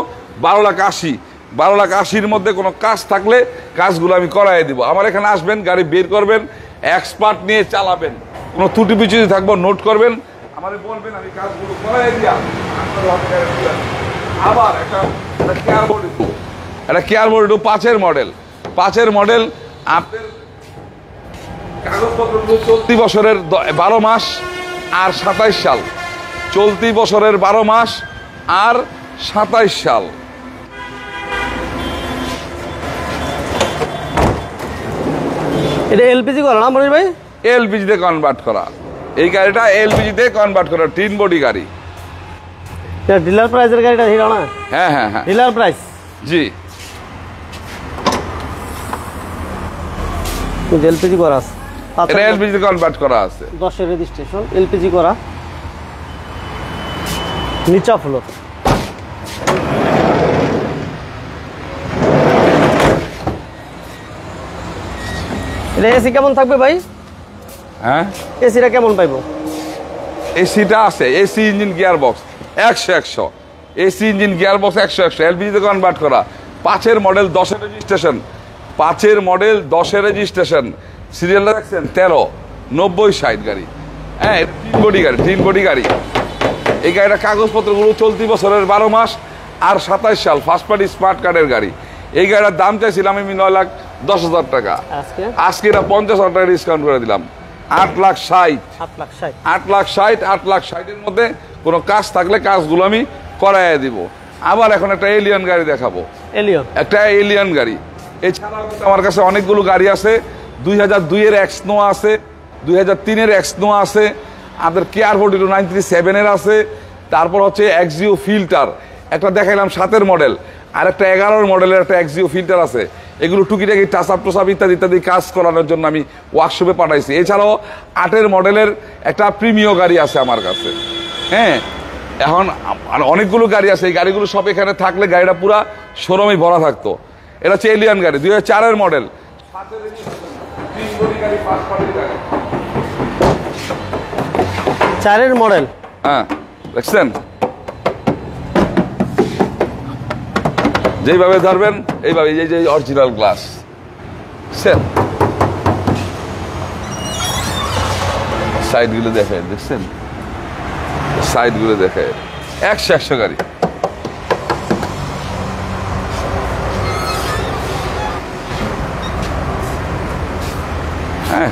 12,80,000, 12,80,000 মধ্যে কোনো কাজ থাকলে কাজগুলো আমি করাই দিব। আমার এখানে আসবেন, গাড়ি বের করবেন, এক্সপার্ট নিয়ে চালাবেন, কোনো ত্রুটি বিচ্যুতি থাকবো নোট করবেন, আমারে বলবেন, আমি কাজগুলো করাই দিয়া আবার একটা কেয়ার বোর্ড, একটা কেয়ার বোর্ড 5-এর মডেল, 5-এর মডেল। আপনার কাগজপত্র চলতি বছরের 12 মাস আর 27 সাল, চলতি বছরের 12 মাস আর 27 সাল। এটা এলপিজি করা না মনির ভাই? এলপিজি তে কনভার্ট করা, এই গাড়িটা এলপিজি তে কনভার্ট করা, টিন বডি গাড়ি। এটা ডিলার প্রাইসের গাড়িটা হিরো না? হ্যাঁ হ্যাঁ হ্যাঁ, ডিলার প্রাইস। জি। এলপিজি করা আছে, এটা এলপিজি তে কনভার্ট করা আছে, 10-এর রেজিস্ট্রেশন, এলপিজি করা, নিচা ফ্লোর। এটা এসি কেমন থাকবে ভাই? হ্যাঁ, এসিটা কেমন পাইবো? এসিটা আছে, AC engine gear box 100, AC engine gear box 100, LPG তে কনভার্ট করা, 5-এর মডেল, 10-এর রেজিস্ট্রেশন, 5-এর মডেল, 10-এর রেজিস্ট্রেশন, সিরিয়ালটা দেখছেন 139060 গাড়ি। হ্যাঁ, টিন বডি গাড়ি, টিন বডি গাড়ি। এই গাড়িটা কাগজপত্রগুলো চলতি বছরের 12 মাস আর 27 সাল, ফার্স্ট পার্টি স্মার্ট কার্ডের গাড়ি। এই গাড়িটার দাম চাইছিলাম আমি 9,10,000 টাকা, আজকে এটা 50,000 টাকা ডিসকাউন্ট করে দিলাম, 8,60,000, 8,60,000 মধ্যে কোনো কাজ থাকলে কাজগুলো আমি করাই দিব। আবার এখন একটা এলিয়ন গাড়ি দেখাবো, একটা এলিয়ন গাড়ি। এছাড়াও আমার কাছে অনেকগুলো গাড়ি আছে, 2002-এর এক্সনোয়া আছে, 2003-এর এক্সনোয়া আছে, আমাদের কেয়ার 42-937-এর আছে, তারপর হচ্ছে এক্সিও ফিল্টার একটা দেখাইলাম 7-এর মডেল, আর একটা 11-এর মডেলের একটা এক্সিও ফিল্টার আছে। এগুলো টুকিটাকি টাচআপ টোসাপ ইত্যাদি ইত্যাদি কাজ করানোর জন্য আমি ওয়ার্কশপে পাঠাইছি। এছাড়াও 8-এর মডেলের একটা প্রিমিয় গাড়ি আছে আমার কাছে। হ্যাঁ, এখন অনেকগুলো গাড়ি আছে, এই গাড়িগুলো সব এখানে থাকলে গাড়িটা পুরা শোরুমে ভরা থাকতো। এটা হচ্ছে এলিয়ান গাড়ি, 2004-এর মডেল, 4-এর মডেল। হ্যাঁ, দেখছেন, যেইভাবে ধরবেন এইভাবে, এই যে অরিজিনাল গ্লাস, সাইডগুলো দেখেন, দেখছেন সাইডগুলো দেখে, 100 গাড়ি। হ্যাঁ,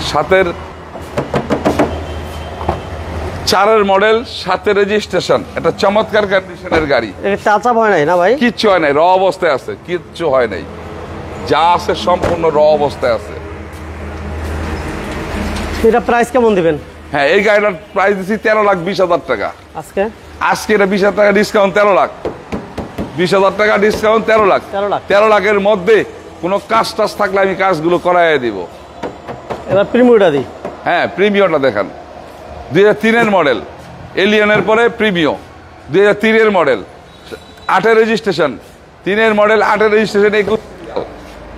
4-এর মডেল, 7-এর রেজিস্ট্রেশন, একটা চমৎকার কন্ডিশনের গাড়ি। টাচআপ হয় নাই না ভাই? কিচ্ছু হয় নাই, র অবস্থায় আছে, কিচ্ছু হয় নাই, যা আছে সম্পূর্ণ র অবস্থায় আছে। এটা প্রাইস কেমন দিবেন? হ্যাঁ, এই গাড়িটার প্রাইস দিচ্ছি 13,20,000 টাকা আজকে। এটা 20,000 টাকা ডিসকাউন্ট, 13 লাখ, 20,000 টাকা ডিসকাউন্ট, 13 লাখ। 13 লাখের মধ্যে কোনো কাজ টাজ থাকলে আমি কাজগুলো করাই দিব। এবার প্রিমিয়টা দিই। হ্যাঁ, প্রিমিয়টা দেখান, 2003-এর মডেল, এলিয়নের পরে প্রিমিয়, 2003-এর মডেল, 8-এর রেজিস্ট্রেশন, 3-এর মডেল, 8-এর রেজিস্ট্রেশন।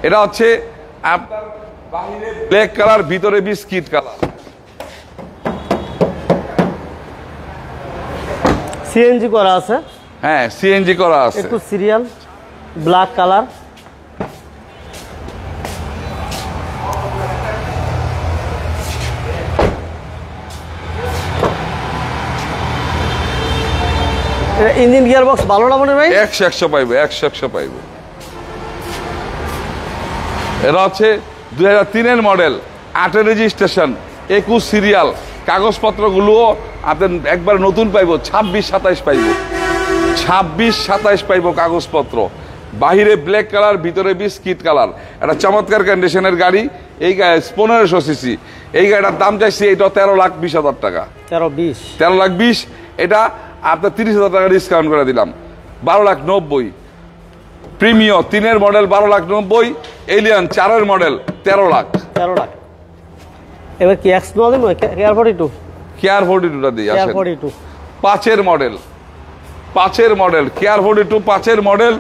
এটা হচ্ছে আপনার বাহিরে ব্ল্যাক কালার, ভিতরে বিস্কিট কালার, সিএনজি করা আছে। হ্যাঁ, সিএনজি করা আছে, একটু serial black colour. Engine gear box ভালো না মনে ভাই? 100 পাইবো, 100 পাইবো। এটা হচ্ছে 2003-এর মডেল, 8-এর রেজিস্ট্রেশন, 21 সিরিয়াল, কাগজপত্রগুলোও আপনার একবার নতুন পাইবো, 26-27 পাইবো, 26-27 পাইবো কাগজপত্র। বাহিরে ব্ল্যাক কালার, ভিতরে বিস্কিট কালার, একটা চমৎকার কন্ডিশনের গাড়ি। এই গাড়ি 1500 সিসি, এই গাড়িটার দাম চাইছি এটা 13,20,000 টাকা, 13,20,000। এটা আপনার 30,000 টাকা ডিসকাউন্ট করে দিলাম, 12,90,000। প্রিমিয় 3-এর মডেল 12,90,000, এলিয়ান 4-এর মডেল 13 লাখ। এবার কি এক্স নোয়া দিন, কেয়ার 42, কেয়ার 42টা দিই। কেয়ার 42 5-এর মডেল, 5-এর মডেল, কেয়ার 42 5-এর মডেল,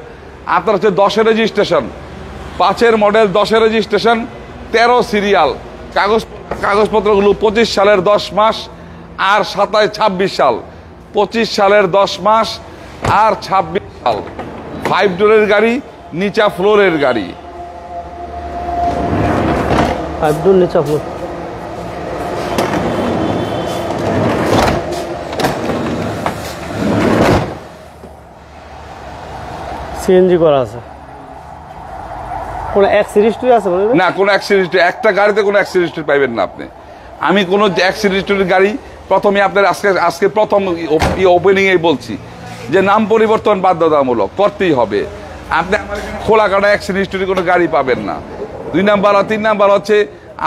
আপনার হচ্ছে 10-এর রেজিস্ট্রেশন, 5-এর মডেল, 10-এর রেজিস্ট্রেশন, 13 সিরিয়াল, কাগজপত্রগুলো 25 সালের 10 মাস আর 26 সাল, 25 সালের 10 মাস আর 26 সাল। 5 ডোরের গাড়ি, নিচা ফ্লোরের গাড়ি। 5 ডোর নিচা ফ্লোর। সিএনজি করা আছে। কোনো এক সিরিজ টু আছে বলবেন? না, কোনো অ্যাক্সিডেন্ট, একটা গাড়িতে কোনো অ্যাক্সিডেন্ট পাইবেন না আপনি। আমি কোনো অ্যাক্সিডেন্টের গাড়ি প্রথমে আপনার আজকে প্রথম ওপেনিংয়ে বলছি যে নাম পরিবর্তন বাধ্যতামূলক করতেই হবে। আপনি আমার এখানে খোলা কাটা অ্যাক্সিডেন্টের কোনো গাড়ি পাবেন না। 2 নাম্বার আর 3 নাম্বার হচ্ছে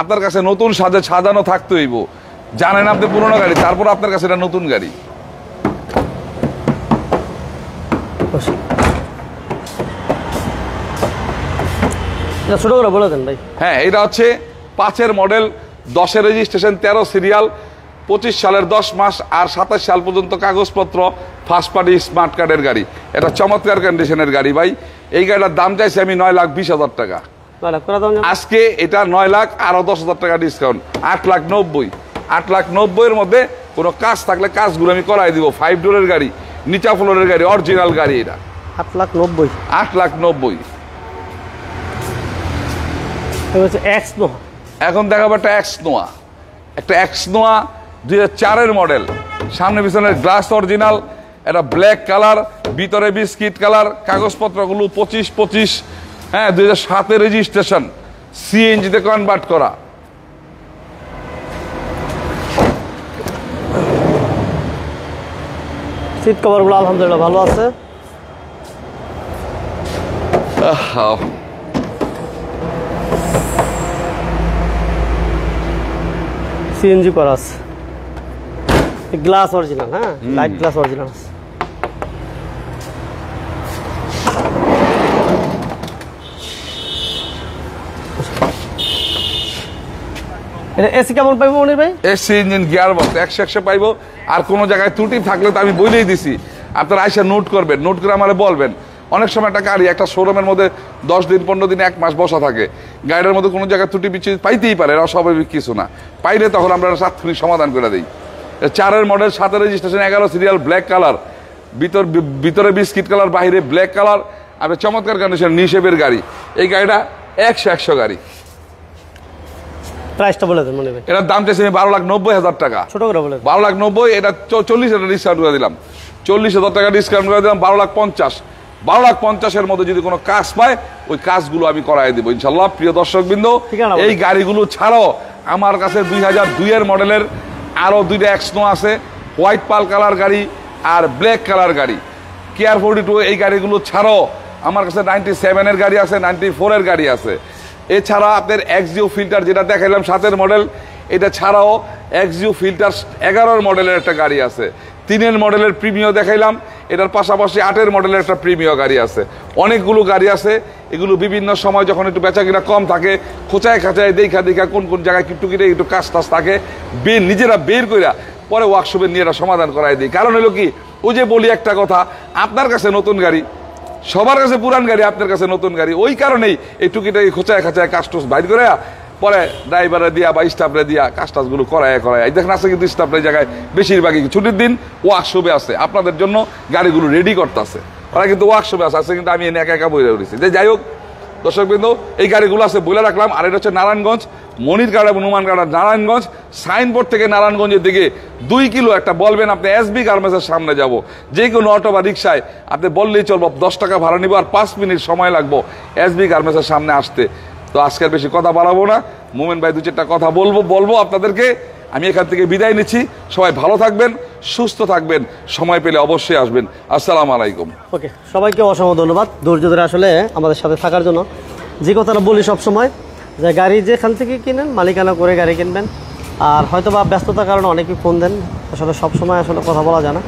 আপনার কাছে নতুন সাজানো থাকতে হইব। জানেন আপনি পুরোনো গাড়ি, তারপর আপনার কাছে এটা নতুন গাড়ি। ছোট করে বলে দেন ভাই। হ্যাঁ, এটা হচ্ছে 5-এর মডেল, 10-এর রেজিস্ট্রেশন, 13 সিরিয়াল, 25 সালের 10 মাস আর 27 সাল পর্যন্ত কাগজপত্র, ফার্স্ট পার্টি স্মার্ট কার্ডের গাড়ি। এটা চমৎকার কন্ডিশনের গাড়ি ভাই। এই গাড়িটার দাম চাইছি আমি 9,20,000 টাকা। আজকে এটা 9 লাখ আরো 10,000 টাকা ডিসকাউন্ট, 8,90,000। 8,90,000-এর মধ্যে কোনো কাজ থাকলে কাজগুলো আমি করাই দিব। 5 ডোরের গাড়ি, নিচা ফ্লোরের গাড়ি, অরিজিনাল গাড়ি। এটা 8,90,000। 8,90,000। এখন দেখাবো একটা এক্স নোয়া। একটা এক্স নোয়া 2004-এর মডেল, সামনে পিছনের গ্লাস অরিজিনাল, এটা ব্ল্যাক কালার, ভিতরে বিস্কিট কালার, কাগজপত্রগুলো 25, হ্যাঁ 2007-এর রেজিস্ট্রেশন, সিএনজিতে কনভার্ট করা। সিট কভারগুলো আলহামদুলিল্লাহ ভালো আছে। সিএনজি করা আছে, গ্লাস অরিজিনাল, হ্যাঁ লাইট গ্লাস অরিজিনাল আছে। এটা এসি কেমন পাইবো মনির ভাই? এসি ইঞ্জিন, গিয়ার বক্স 100 পাইবো। আর কোনো জায়গায় ত্রুটি থাকলে তো আমি বলেই দিছি, আপনারা আইসা নোট করবেন, নোট করে আমারে বলবেন। অনেক সময় একটা গাড়ি একটা শোরুমের মধ্যে 10 দিন 15 দিন 1 মাস বসা থাকে, গাড়ির মধ্যে কোনো জায়গায় ত্রুটি বিচ্ছুতি পাইতেই পারে, অস্বাভাবিক কিছু না। পাইলে তখন আমরা তাৎক্ষণিক সমাধান করে দিই। 4-এর মডেল, 7-এর রেজিস্ট্রেশন, 11 সিরিয়াল, ব্ল্যাক কালার, ভিতরে বিস্কিট কালার, বাইরে ব্ল্যাক কালার। আপনি চমৎকার কন্ডিশন, নিশেবের গাড়ি। এই গাড়িটা 100 গাড়ি। প্রাইসটা বলে দেন মনির ভাই। এটার দাম চাইছি 12,90,000 টাকা। ছোট করে বলে 12,90,000। এটা 40,000 ডিসকাউন্ট করে দিলাম, 40,000 টাকা ডিসকাউন্ট করে দিলাম। 12,50,000। 12,50,000-এর মধ্যে যদি কোনো কাজ পায়, ওই কাজগুলো আমি করাই দেবো ইনশাল্লাহ। প্রিয় দর্শকবৃন্দ, এই গাড়িগুলো ছাড়াও আমার কাছে 2002-এর মডেলের আরো 2টা এক্সনো আছে, হোয়াইট পাল কালার গাড়ি আর ব্ল্যাক কালার গাড়ি। কেয়ার 42 এই গাড়িগুলো ছাড়াও আমার কাছে 97-এর গাড়ি আছে, 94-এর গাড়ি আছে। এছাড়া আপনার এক্সজিও ফিল্টার যেটা দেখাইলাম 7-এর মডেল, এটা ছাড়াও এক্সজিও ফিল্টার 11-এর মডেলের একটা গাড়ি আছে। 3-এর মডেলের প্রিমিয় দেখাইলাম, এটার পাশাপাশি 8-এর মডেলের একটা প্রিমিয় গাড়ি আছে। অনেকগুলো গাড়ি আছে, এগুলো বিভিন্ন সময় যখন একটু বেচা কিনা কম থাকে, খোঁচায় খাঁচায় দেখা কোন জায়গায় একটু কাজ টাজ থাকে, নিজেরা বের কইরা পরে ওয়ার্কশপে নিয়ে এটা সমাধান করাই দিই। কারণ হলো কি, ওই যে বলি একটা কথা, আপনার কাছে নতুন গাড়ি, সবার কাছে পুরান গাড়ি, আপনার কাছে নতুন গাড়ি। ওই কারণেই এই টুকিটাকি খোঁচায় খাঁচায় কাজ টাজ বাইর করে পরে ড্রাইভারে দিয়া বা স্টাফরে দিয়া কাজ টাজগুলো করায় দেখেন আছে। কিন্তু স্টাফের জায়গায় বেশিরভাগই ছুটির দিন ওয়ার্কশপে আছে, আপনাদের জন্য গাড়িগুলো রেডি করতে আছে। ওরা কিন্তু ওয়ার্কশপে আছে, কিন্তু আমি এনে একা বইরে উঠেছি। যে যাই হোক দর্শকবৃন্দ, এই গাড়িগুলো আছে বলে রাখলাম। আর এটা হচ্ছে নারায়ণগঞ্জ, মনির গাড়া এবং নুমান গাড়া, নারায়ণগঞ্জ সাইনবোর্ড থেকে নারায়ণগঞ্জের দিকে 2 কিলো একটা বলবেন আপনি এসবি গার্মেন্টসের সামনে যাব, যে কোনো অটো বা রিক্সায় আপনি বললেই চলবো, 10 টাকা ভাড়া নিব আর 5 মিনিট সময় লাগবো এসবি গার্মেন্টসের সামনে আসতে। তো আজকের বেশি কথা বাড়াবো না, মোমেন ভাই 2-4টা কথা বলবো আপনাদেরকে। আমি এখান থেকে বিদায় নিচ্ছি। সবাই ভালো থাকবেন, সুস্থ থাকবেন, সময় পেলে অবশ্যই আসবেন। আসসালামু আলাইকুম। ওকে, সবাইকে অসংখ্য ধন্যবাদ ধৈর্য ধরে আসলে আমাদের সাথে থাকার জন্য। যে কথাটা বলি সবসময়, যে গাড়ি যেখান থেকে কিনেন মালিকানা করে গাড়ি কিনবেন। আর হয়তো বা ব্যস্ততার কারণে অনেকেই ফোন দেন, আসলে সবসময় আসলে কথা বলা যায় না।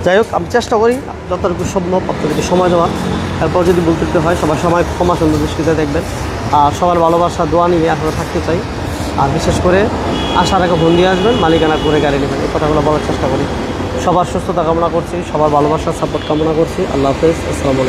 যাই হোক, আমি চেষ্টা করি যতটুকু সম্ভব আপনাদেরকে সময় দেওয়ার। এরপর যদি বলতে হয়, সবার সময় ক্ষমা সুন্দর দৃষ্টিতে দেখবেন। আর সবার ভালোবাসা দোয়া নিয়ে আসলে থাকতে চাই। আর বিশেষ করে আসার আগে ফোন দিয়ে আসবেন, মালিকানা করে গাড়ি নেবেন, এই কথাগুলো বলার চেষ্টা করি। সবার সুস্থতা কামনা করছি, সবার ভালোবাসার সাপোর্ট কামনা করছি। আল্লাহ হাফেজ, আসসালামু আলাইকুম।